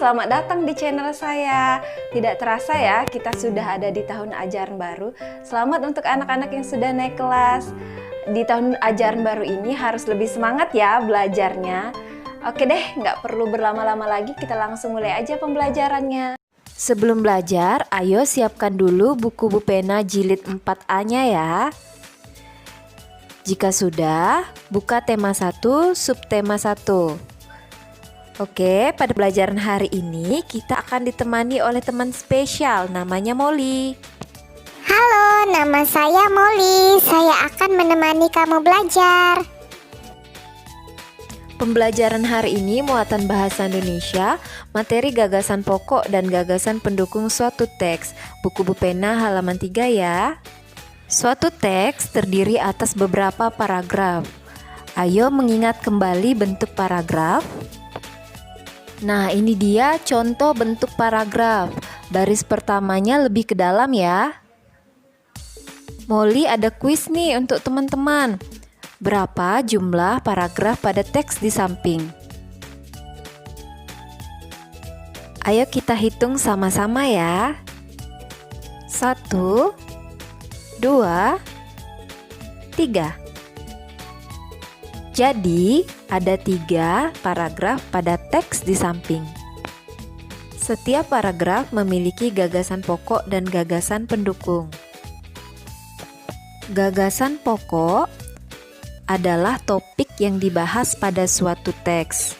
selamat datang di channel saya. Tidak terasa ya, kita sudah ada di tahun ajaran baru. Selamat untuk anak-anak yang sudah naik kelas. Di tahun ajaran baru ini harus lebih semangat ya belajarnya. Oke deh, nggak perlu berlama-lama lagi, kita langsung mulai aja pembelajarannya. Sebelum belajar, ayo siapkan dulu buku Bu Pena jilid 4A-nya ya. Jika sudah, buka tema 1, subtema 1. Oke, pada pelajaran hari ini kita akan ditemani oleh teman spesial namanya Molly. Halo, nama saya Molly. Saya akan menemani kamu belajar. Pembelajaran hari ini muatan bahasa Indonesia, materi gagasan pokok dan gagasan pendukung suatu teks. Buku Bu Pena halaman 3 ya. Suatu teks terdiri atas beberapa paragraf. Ayo mengingat kembali bentuk paragraf. Nah, ini dia contoh bentuk paragraf. Baris pertamanya lebih ke dalam ya. Molly ada kuis nih untuk teman-teman. Berapa jumlah paragraf pada teks di samping? Ayo kita hitung sama-sama ya. 1, 2, 3. Jadi, ada 3 paragraf pada teks di samping. Setiap paragraf memiliki gagasan pokok dan gagasan pendukung. Gagasan pokok adalah topik yang dibahas pada suatu teks.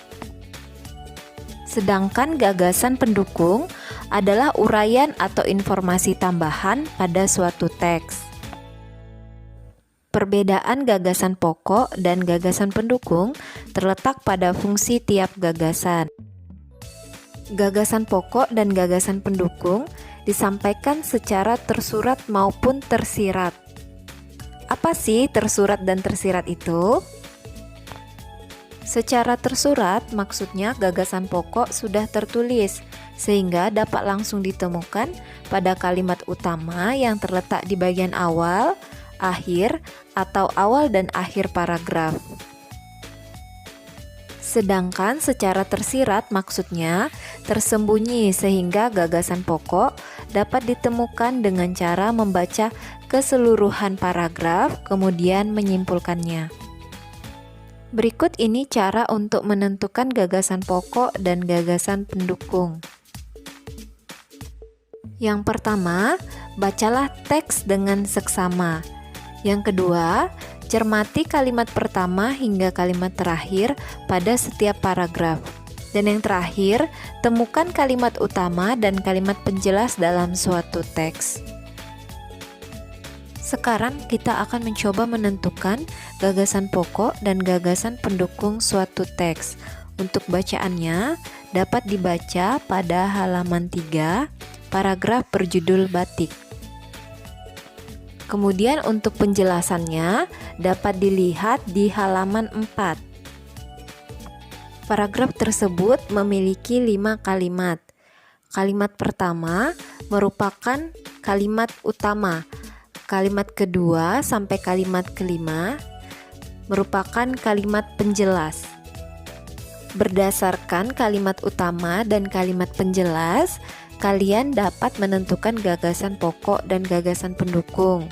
Sedangkan gagasan pendukung adalah uraian atau informasi tambahan pada suatu teks. Perbedaan gagasan pokok dan gagasan pendukung terletak pada fungsi tiap gagasan. Gagasan pokok dan gagasan pendukung disampaikan secara tersurat maupun tersirat. Apa sih tersurat dan tersirat itu? Secara tersurat maksudnya gagasan pokok sudah tertulis sehingga dapat langsung ditemukan pada kalimat utama yang terletak di bagian awal, akhir, atau awal dan akhir paragraf. Sedangkan secara tersirat maksudnya tersembunyi sehingga gagasan pokok dapat ditemukan dengan cara membaca keseluruhan paragraf kemudian menyimpulkannya. Berikut ini cara untuk menentukan gagasan pokok dan gagasan pendukung. Yang pertama, bacalah teks dengan seksama. Yang kedua, cermati kalimat pertama hingga kalimat terakhir pada setiap paragraf. Dan yang terakhir, temukan kalimat utama dan kalimat penjelas dalam suatu teks. Sekarang kita akan mencoba menentukan gagasan pokok dan gagasan pendukung suatu teks. Untuk bacaannya, dapat dibaca pada halaman 3, paragraf berjudul batik. Kemudian untuk penjelasannya dapat dilihat di halaman 4. Paragraf tersebut memiliki 5 kalimat. Kalimat pertama merupakan kalimat utama. Kalimat kedua sampai kalimat kelima merupakan kalimat penjelas. Berdasarkan kalimat utama dan kalimat penjelas, kalian dapat menentukan gagasan pokok dan gagasan pendukung.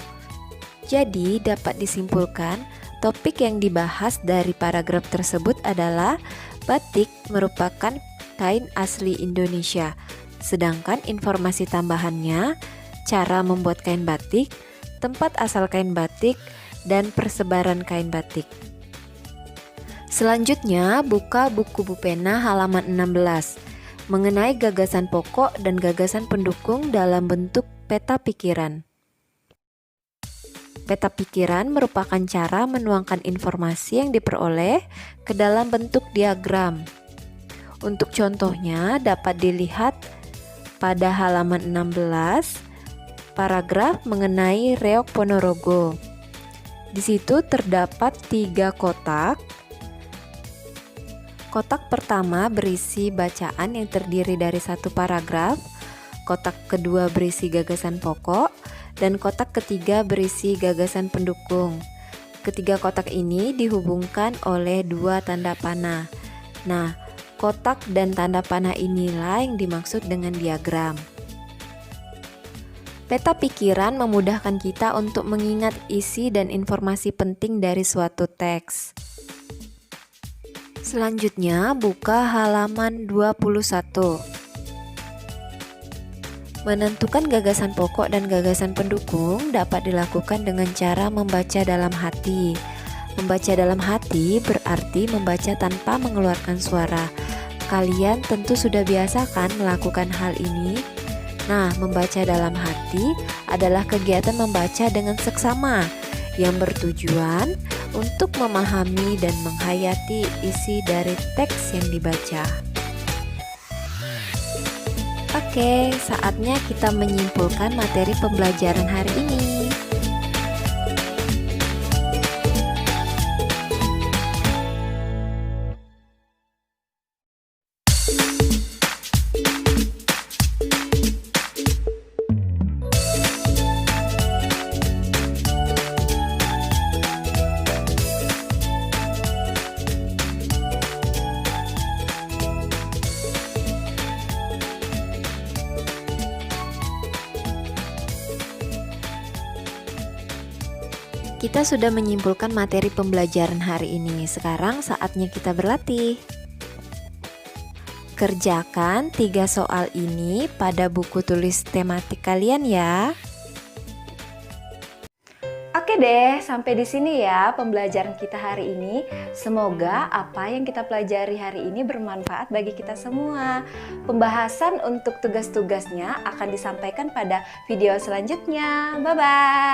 Jadi, dapat disimpulkan, topik yang dibahas dari paragraf tersebut adalah batik merupakan kain asli Indonesia. Sedangkan informasi tambahannya, cara membuat kain batik, tempat asal kain batik, dan persebaran kain batik. Selanjutnya, buka buku Bu Pena halaman 16. Mengenai gagasan pokok dan gagasan pendukung dalam bentuk peta pikiran. Peta pikiran merupakan cara menuangkan informasi yang diperoleh ke dalam bentuk diagram. Untuk contohnya dapat dilihat pada halaman 16, paragraf mengenai Reok Ponorogo. Di situ terdapat 3 kotak. Kotak pertama berisi bacaan yang terdiri dari 1 paragraf, kotak kedua berisi gagasan pokok, dan kotak ketiga berisi gagasan pendukung. Ketiga kotak ini dihubungkan oleh 2 tanda panah. Nah, Kotak dan tanda panah inilah yang dimaksud dengan diagram. Peta pikiran memudahkan kita untuk mengingat isi dan informasi penting dari suatu teks. Selanjutnya, buka halaman 21. Menentukan gagasan pokok dan gagasan pendukung dapat dilakukan dengan cara membaca dalam hati. Membaca dalam hati berarti membaca tanpa mengeluarkan suara. Kalian tentu sudah biasa kan melakukan hal ini? Nah, membaca dalam hati adalah kegiatan membaca dengan seksama yang bertujuan untuk memahami dan menghayati isi dari teks yang dibaca. Oke, saatnya kita menyimpulkan materi pembelajaran hari ini. Kita sudah menyimpulkan materi pembelajaran hari ini. Sekarang saatnya kita berlatih. Kerjakan 3 soal ini pada buku tulis tematik kalian ya. Oke deh, sampai di sini ya pembelajaran kita hari ini. Semoga apa yang kita pelajari hari ini bermanfaat bagi kita semua. Pembahasan untuk tugas-tugasnya akan disampaikan pada video selanjutnya. Bye-bye.